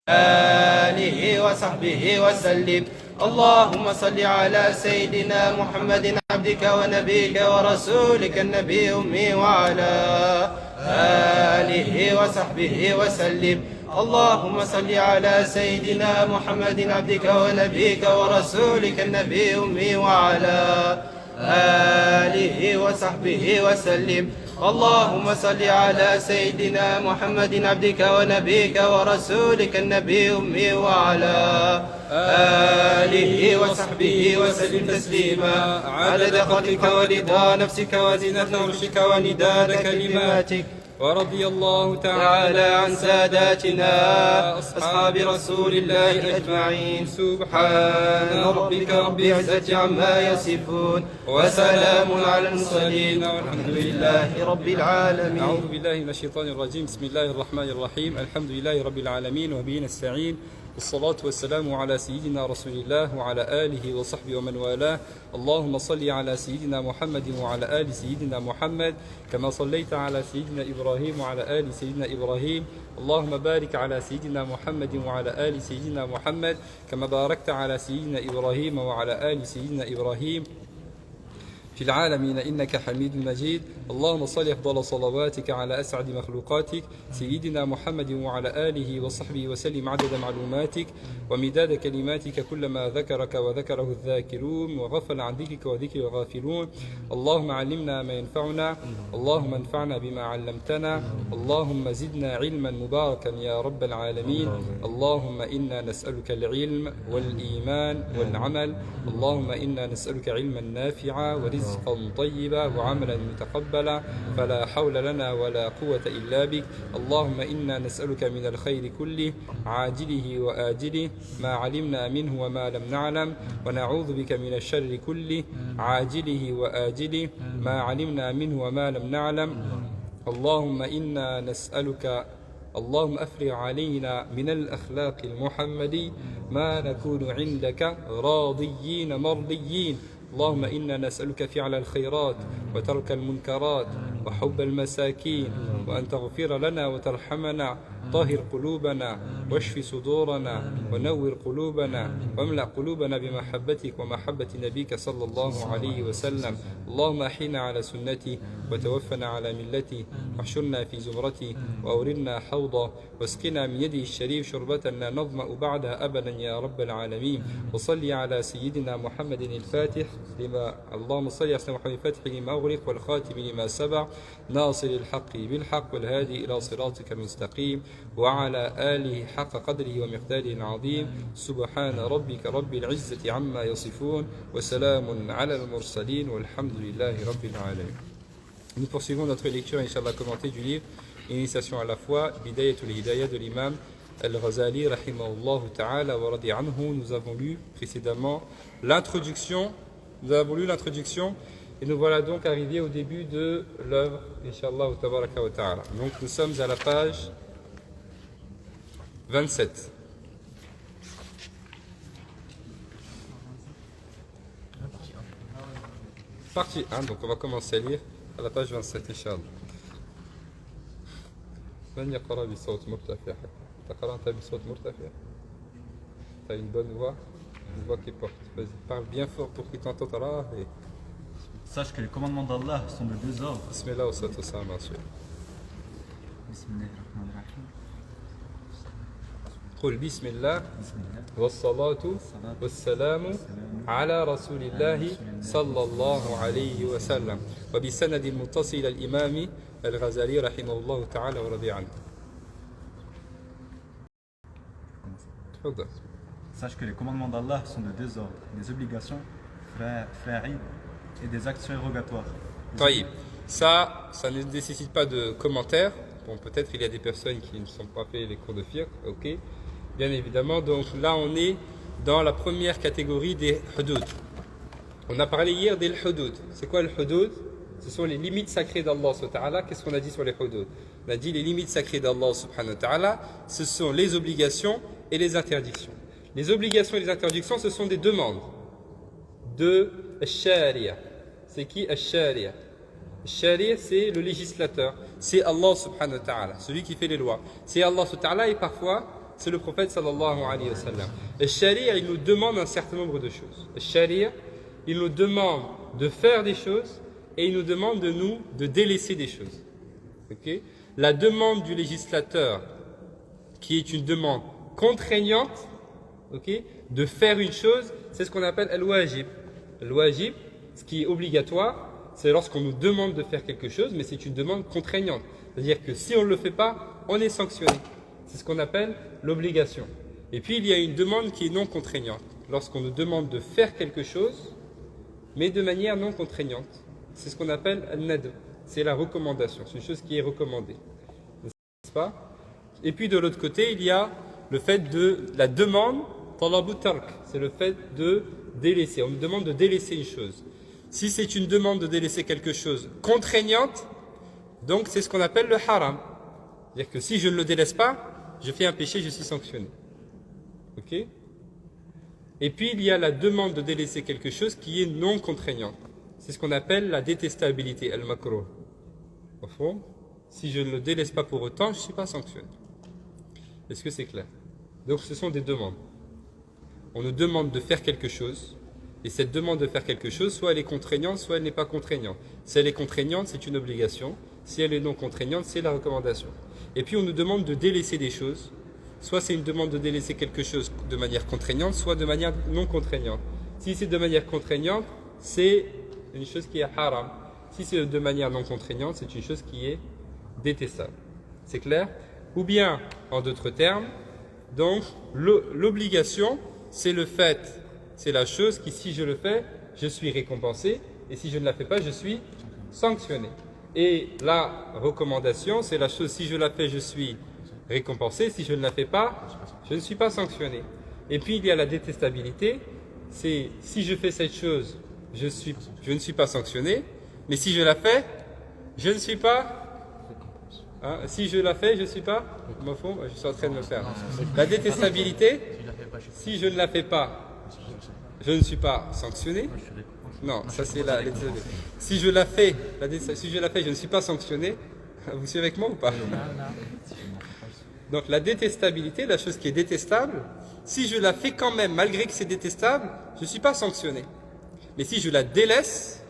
آله وصحبه وسلم. اللهم صل على سيدنا محمد عبدك ونبيك ورسولك النبي الأمي وعلى آله وصحبه وسلم. اللهم صل على سيدنا محمد عبدك ونبيك ورسولك النبي الأمي وعلى آله وصحبه وسلم. اللهم صل على سيدنا محمد عبدك ونبيك ورسولك النبي الأمي وعلى آله وصحبه وسلم تسليما عدد خلقك ورضا نفسك وزنة عرشك ونداد كلماتك. ورضي الله تعالى عن ساداتنا أصحاب رسول الله أجمعين. سبحان ربك رب العزة عما يصفون وسلام على المرسلين والحمد لله رب العالمين. أعوذ بالله من الشيطان الرجيم. بسم الله الرحمن الرحيم. الحمد لله رب العالمين وبه نستعين. والصلاة والسلام على سيدنا رسول الله وعلى آله وصحبه ومن والاه. اللهم صل على سيدنا محمد وعلى آل سيدنا محمد كما صليت على سيدنا إبراهيم وعلى آل سيدنا إبراهيم. اللهم بارك على سيدنا محمد وعلى آل سيدنا محمد كما باركت على سيدنا إبراهيم وعلى آل سيدنا إبراهيم في العالمين إنك حميد مجيد. اللهم صل أفضل صلواتك على أسعد مخلوقاتك سيدنا محمد وعلى آله وصحبه وسلم عدد معلوماتك ومداد كلماتك كلما ذكرك وذكره الذاكرون وغفل عن ذكرك وذكر الغافلون. اللهم علمنا ما ينفعنا. اللهم انفعنا بما علمتنا. اللهم زدنا علما مباركا يا رب العالمين. اللهم إنا نسألك العلم والإيمان والعمل. اللهم إنا نسألك علما نافعا ورزقا طيبا وعملا متقبلا فلا حول لنا ولا قوة إلا بك. اللهم إنا نسألك من الخير كله عاجله وآجله ما علمنا منه وما لم نعلم ونعوذ بك من الشر كله عاجله وآجله ما علمنا منه وما لم نعلم. اللهم إنا نسألك اللهم أفرغ علينا من الأخلاق المحمدي ما نكون عندك راضيين مرضيين. اللهم إنا نسألك فعل الخيرات وترك المنكرات وحب المساكين وأن تغفر لنا وترحمنا. طهر قلوبنا واشف صدورنا ونور قلوبنا واملأ قلوبنا بمحبتك ومحبة نبيك صلى الله عليه وسلم. اللهم أحينا على سنتي وتوفنا على ملتي واحشرنا في زمرتي وأوردنا حوضا واسقنا من يده الشريف شربة لا نظمأ بعدها أبدا يا رب العالمين. وصلي على سيدنا محمد الفاتح لما اللهم صل على سيدنا محمد الفاتح لما أغلق والخاتم لما سبق ناصر الحق بالحق والهادي إلى صراطك المستقيم وعلى آله حق قدره ومقداره العظيم. سبحان ربك رب العزة عما يصفون وسلام على المرسلين والحمد لله رب العالمين. Nous poursuivons notre lecture, Inch'Allah, commentée du livre Initiation à la foi, Bidayatul Hidayah de l'imam Al-Ghazali, rahimahullah ta'ala wa radi anhu. Nous avons lu précédemment l'introduction. Et nous voilà donc arrivés au début de l'œuvre, Inch'Allah tabaraka wa ta'ala. Donc nous sommes à la page 27. Partie 1, donc on va commencer à lire à la page 27 Inch'Allah. من يقرأ بصوت مرتفع؟ تقرأ أنت بصوت مرتفع؟ Tu as une bonne voix, une voix qui porte. Vas-y, parle bien fort pour qu'il t'entende. Sache que les commandements d'Allah sont de deux ordres. Bismillah wa salatu wa salam ala rasul. قل بسم الله والصلاة والسلام على رسول الله صلى الله عليه وسلم وبسند المتصل إلى الإمام الغزالي رحمه الله تعالى ورضي عنه. تفضل. Sache que les commandements d'Allah sont de deux ordres, des obligations fara'id et des actes surérogatoires. طيب. Ça ne nécessite pas de commentaire. Bon, peut-être il y a des personnes qui ne sont pas fait les cours de fiqh, ok. Bien évidemment, donc là on est dans la première catégorie des hudud. On a parlé hier des hudud. C'est quoi le hudud? Ce sont les limites sacrées d'Allah subhanahu wa ta'ala. Qu'est-ce qu'on a dit sur les hudud? On a dit les limites sacrées d'Allah subhanahu wa ta'ala, ce sont les obligations et les interdictions. Les obligations et les interdictions, ce sont des demandes de Sharia. C'est qui Sharia? Sharia, c'est le législateur. C'est Allah subhanahu wa ta'ala, celui qui fait les lois. C'est Allah subhanahu wa ta'ala et parfois c'est le prophète sallallahu alayhi wa sallam. Le sharia, il nous demande un certain nombre de choses. Le sharia, il nous demande de faire des choses et il nous demande de délaisser des choses. Okay? La demande du législateur, qui est une demande contraignante, okay, de faire une chose, c'est ce qu'on appelle al-wajib. Al-wajib, ce qui est obligatoire, c'est lorsqu'on nous demande de faire quelque chose, mais c'est une demande contraignante. C'est-à-dire que si on ne le fait pas, on est sanctionné. C'est ce qu'on appelle l'obligation. Et puis il y a une demande qui est non contraignante. Lorsqu'on nous demande de faire quelque chose, mais de manière non contraignante. C'est ce qu'on appelle al-nad. C'est la recommandation. C'est une chose qui est recommandée. N'est-ce pas? Et puis de l'autre côté, il y a le fait de la demande, talabu tark. C'est le fait de délaisser. On nous demande de délaisser une chose. Si c'est une demande de délaisser quelque chose contraignante, donc c'est ce qu'on appelle le haram. C'est-à-dire que si je ne le délaisse pas, je fais un péché, je suis sanctionné. Ok? Et puis il y a la demande de délaisser quelque chose qui est non contraignante. C'est ce qu'on appelle la détestabilité, al-makruh. Au fond, si je ne le délaisse pas pour autant, je ne suis pas sanctionné. Est-ce que c'est clair? Donc ce sont des demandes. On nous demande de faire quelque chose, et cette demande de faire quelque chose, soit elle est contraignante, soit elle n'est pas contraignante. Si elle est contraignante, c'est une obligation. Si elle est non contraignante, c'est la recommandation. Et puis on nous demande de délaisser des choses. Soit c'est une demande de délaisser quelque chose de manière contraignante, soit de manière non contraignante. Si c'est de manière contraignante, c'est une chose qui est haram. Si c'est de manière non contraignante, c'est une chose qui est détestable. C'est clair? Ou bien, en d'autres termes, donc l'obligation, c'est le fait, c'est la chose qui, si je le fais, je suis récompensé, et si je ne la fais pas, je suis sanctionné. Et la recommandation, c'est la chose, si je la fais, je suis récompensé, si je ne la fais pas, je ne suis pas sanctionné. Et puis il y a la détestabilité, c'est si je fais cette chose, je ne suis pas sanctionné, mais si je la fais, je ne suis pas... Hein, si je la fais, je ne suis pas... Je suis en train de le faire. La détestabilité, si je ne la fais pas, je ne suis pas sanctionné. Non, ça c'est la détestabilité. Si je la fais, je ne suis pas sanctionné. Vous suivez avec moi ou pas? Donc la détestabilité, la chose qui est détestable, si je la fais quand même, malgré que c'est détestable, je ne suis pas sanctionné. Mais si je la délaisse,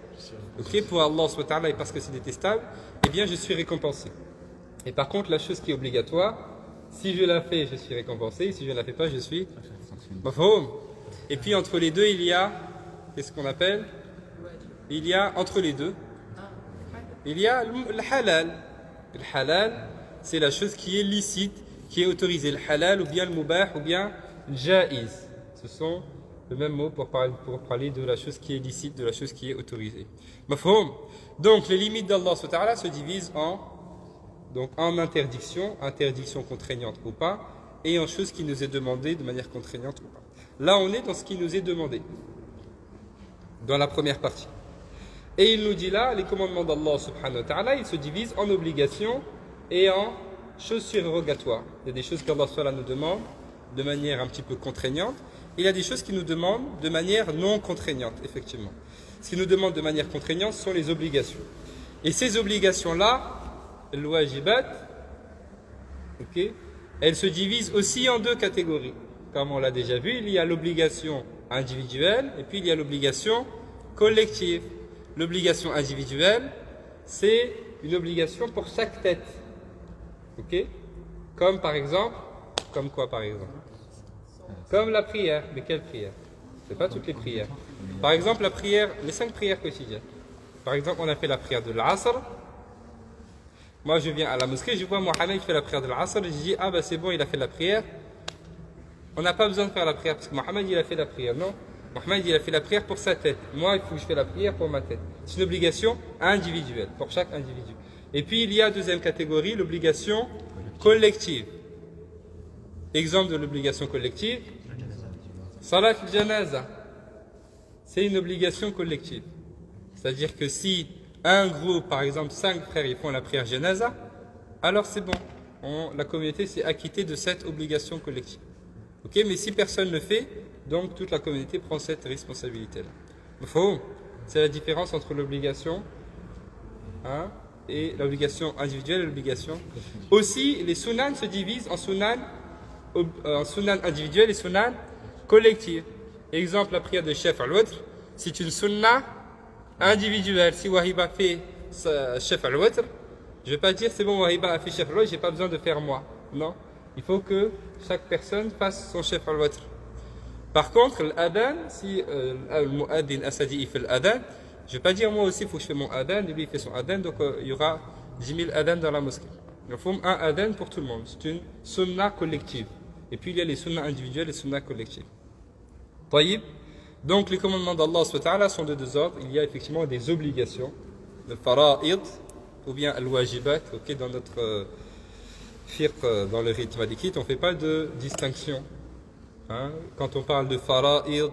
okay, pour Allah SWT et parce que c'est détestable, eh bien je suis récompensé. Et par contre, la chose qui est obligatoire, si je la fais, je suis récompensé, et si je ne la fais pas, je suis mafhoum. Et puis entre les deux, il y a, qu'est-ce qu'on appelle? Il y a, entre les deux, il y a le halal. Le halal, c'est la chose qui est licite, qui est autorisée. Le halal, ou bien le mubah, ou bien le jaïz. Ce sont le même mot pour parler de la chose qui est licite, de la chose qui est autorisée. Mafhoum. Donc les limites d'Allah se divisent en interdiction contraignante ou pas, et en chose qui nous est demandée de manière contraignante ou pas. Là, on est dans ce qui nous est demandé, dans la première partie. Et il nous dit là, les commandements d'Allah subhanahu wa ta'ala, ils se divisent en obligations et en choses surrogatoires. Il y a des choses qu'Allah nous demande de manière un petit peu contraignante, et il y a des choses qui nous demandent de manière non contraignante, effectivement. Ce qui nous demande de manière contraignante sont les obligations. Et ces obligations-là, le wajibat, okay, elles se divisent aussi en deux catégories. Comme on l'a déjà vu, il y a l'obligation individuelle et puis il y a l'obligation collective. L'obligation individuelle, c'est une obligation pour chaque tête. Okay? Comme par exemple, comme quoi par exemple? Comme la prière. Mais quelle prière? C'est pas toutes les prières. Par exemple, la prière, les 5 prières quotidiennes. Par exemple, on a fait la prière de l'Asr. Moi, je viens à la mosquée, je vois Mohamed qui fait la prière de l'Asr, et je dis, ah ben c'est bon, il a fait la prière. On n'a pas besoin de faire la prière, parce que Mohamed, il a fait la prière. Non, Mohamed, il a fait la prière pour sa tête. Moi, il faut que je fasse la prière pour ma tête. C'est une obligation individuelle, pour chaque individu. Et puis, il y a deuxième catégorie, l'obligation collective. Exemple de l'obligation collective, Salat al-Janaza. C'est une obligation collective. C'est-à-dire que si un groupe, par exemple 5 frères, ils font la prière janaza, alors c'est bon. La communauté s'est acquittée de cette obligation collective. Okay? Mais si personne ne le fait, donc toute la communauté prend cette responsabilité-là. C'est la différence entre l'obligation et l'obligation individuelle et l'obligation. Aussi, les sunan se divisent en sunan en sunan individuelle et sunan collective. Exemple, la prière de chef al-Watr, c'est une sunna individuelle. Si Wahiba fait chef al-Watr, je ne vais pas dire c'est bon, Wahiba a fait chef al-Watr, j'ai pas besoin de faire moi. Non, il faut que chaque personne fasse son chef al-Watr. Par contre, l'adhan, si le mu'addin asadi il fait l'adhan, je ne vais pas dire moi aussi il faut que je fasse mon adhan, et lui il fait son adhan, donc il y aura 10 000 adhan dans la mosquée. Il faut un adhan pour tout le monde, c'est une sunna collective. Et puis il y a les sunnas individuelles et les sunnas collectives. Taïb. Donc les commandements d'Allah sont de deux ordres. Il y a effectivement des obligations, le fara'id ou bien al-wajibat. Okay, dans notre fiqh, dans le rythme malikite, on ne fait pas de distinction. Hein? Quand on parle de fara'id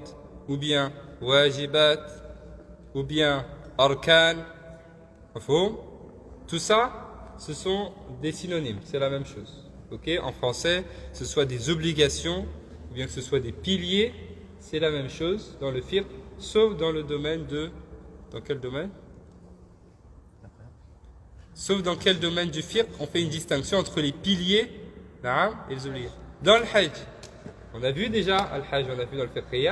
ou bien wajibat ou bien arkan, tout ça, ce sont des synonymes, c'est la même chose. Okay? En français, que ce soit des obligations ou bien que ce soit des piliers, c'est la même chose dans le fiqh, sauf dans le domaine de... Dans quel domaine? Sauf dans quel domaine du fiqh on fait une distinction entre les piliers et les obligations. Dans le hajj, on a vu déjà, al-hajj, on a vu dans le fiqh,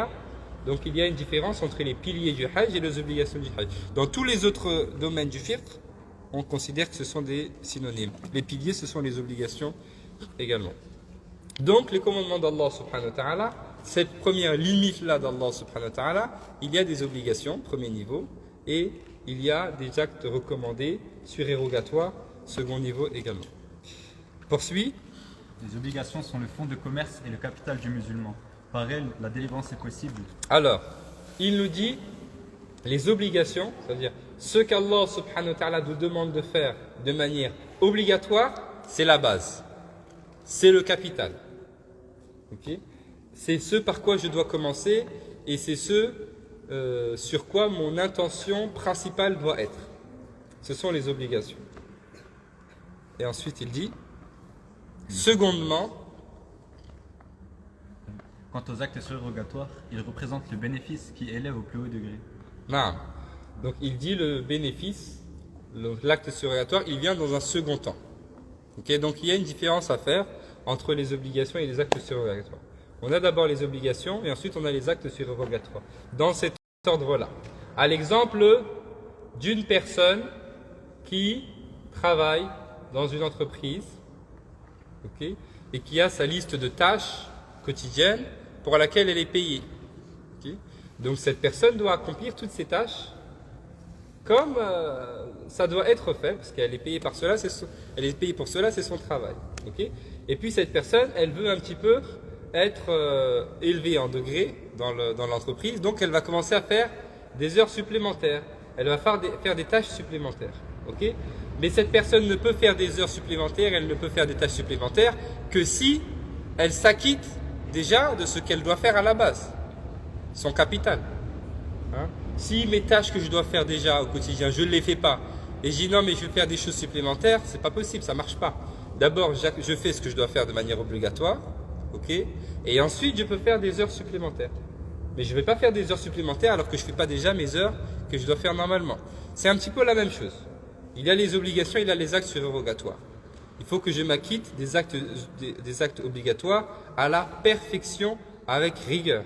donc il y a une différence entre les piliers du hajj et les obligations du hajj. Dans tous les autres domaines du fiqh, on considère que ce sont des synonymes. Les piliers, ce sont les obligations également. Donc les commandements d'Allah subhanahu wa ta'ala, cette première limite-là d'Allah subhanahu wa ta'ala, il y a des obligations, premier niveau, et il y a des actes recommandés, surérogatoires, second niveau également. Poursuit. Les obligations sont le fonds de commerce et le capital du musulman. Par elles, la délivrance est possible. Alors, il nous dit, les obligations, c'est-à-dire ce qu'Allah subhanahu wa ta'ala nous demande de faire de manière obligatoire, c'est la base. C'est le capital. Okay? C'est ce par quoi je dois commencer et c'est ce sur quoi mon intention principale doit être. Ce sont les obligations. Et ensuite il dit, secondement, quant aux actes surérogatoires, ils représentent le bénéfice qui élève au plus haut degré. Non. Donc il dit le bénéfice, l'acte surérogatoire, il vient dans un second temps. Okay? Donc il y a une différence à faire entre les obligations et les actes surérogatoires. On a d'abord les obligations et ensuite on a les actes surérogatoires. Dans cet ordre-là. À l'exemple d'une personne qui travaille dans une entreprise, okay, et qui a sa liste de tâches quotidiennes pour laquelle elle est payée. Okay. Donc cette personne doit accomplir toutes ces tâches comme ça doit être fait, parce qu'elle est payée par cela, elle est payée pour cela, c'est son travail. Okay. Et puis cette personne, elle veut un petit peu être élevée en degré dans l'entreprise, donc elle va commencer à faire des heures supplémentaires, elle va faire des tâches supplémentaires. Okay. Mais cette personne ne peut faire des heures supplémentaires, elle ne peut faire des tâches supplémentaires que si elle s'acquitte déjà de ce qu'elle doit faire à la base, son capital. Hein? Si mes tâches que je dois faire déjà au quotidien, je ne les fais pas, et je dis non mais je vais faire des choses supplémentaires, c'est pas possible, ça marche pas. D'abord je fais ce que je dois faire de manière obligatoire, ok, et ensuite je peux faire des heures supplémentaires. Mais je ne vais pas faire des heures supplémentaires alors que je ne fais pas déjà mes heures que je dois faire normalement. C'est un petit peu la même chose. Il y a les obligations, il y a les actes surérogatoires. Il faut que je m'acquitte des actes obligatoires à la perfection avec rigueur.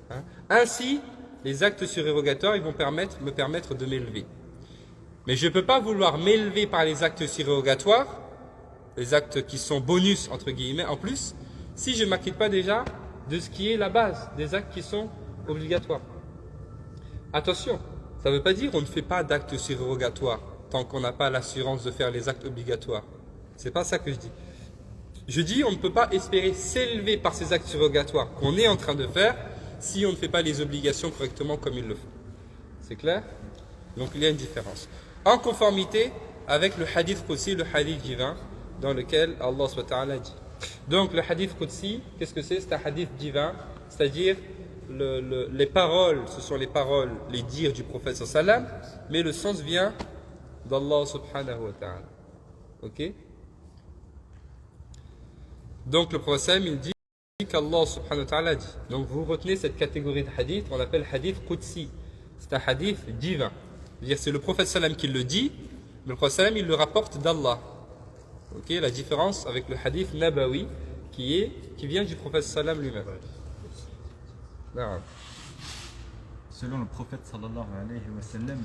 Hein? Ainsi, les actes surérogatoires, ils vont me permettre de m'élever. Mais je ne peux pas vouloir m'élever par les actes surérogatoires, les actes qui sont bonus, entre guillemets, en plus, si je ne m'acquitte pas déjà de ce qui est la base, des actes qui sont obligatoires. Attention, ça ne veut pas dire qu'on ne fait pas d'actes surérogatoires tant qu'on n'a pas l'assurance de faire les actes obligatoires. C'est pas ça que je dis. Je dis on ne peut pas espérer s'élever par ces actes surérogatoires qu'on est en train de faire si on ne fait pas les obligations correctement comme il le faut. C'est clair? Donc il y a une différence. En conformité avec le hadith Qudsi, le hadith divin, dans lequel Allah subhanahu wa ta'ala dit. Donc le hadith Qudsi, qu'est-ce que c'est? C'est un hadith divin, c'est-à-dire les paroles, ce sont les paroles, les dires du prophète sallallahu alayhi wa sallam, mais le sens vient d'Allah subhanahu wa ta'ala. Ok? Donc le prophète il dit qu'Allah subhanahu wa ta'ala dit. Donc vous retenez cette catégorie de hadith, on l'appelle hadith Qudsi. C'est un hadith divin. C'est-à-dire c'est le prophète sallam qui le dit, mais le prophète sallam il le rapporte d'Allah. Ok? La différence avec le hadith Nabawi, qui vient du prophète sallam lui-même. Selon le prophète sallallahu alayhi wa sallam,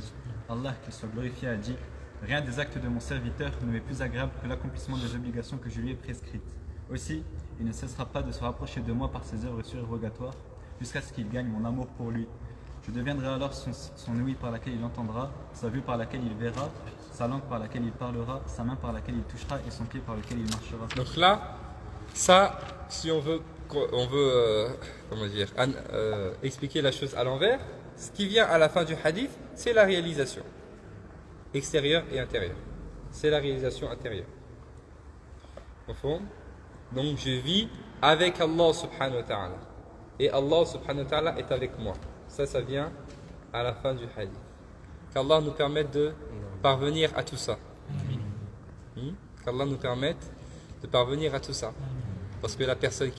Allah qui soit glorifié a dit: rien des actes de mon serviteur ne m'est plus agréable que l'accomplissement des obligations que je lui ai prescrites. Aussi, il ne cessera pas de se rapprocher de moi par ses œuvres surérogatoires jusqu'à ce qu'il gagne mon amour pour lui. Je deviendrai alors son ouïe par laquelle il entendra, sa vue par laquelle il verra, sa langue par laquelle il parlera, sa main par laquelle il touchera et son pied par lequel il marchera. Donc là, ça, si on veut comment dire, expliquer la chose à l'envers, ce qui vient à la fin du hadith, c'est la réalisation extérieure et intérieure. C'est la réalisation intérieure. Au fond, donc je vis avec Allah subhanahu wa ta'ala. Et Allah subhanahu wa ta'ala est avec moi. Ça vient à la fin du hadith. Qu'Allah nous permette de parvenir à tout ça. Qu'Allah nous permette de parvenir à tout ça. Parce que la personne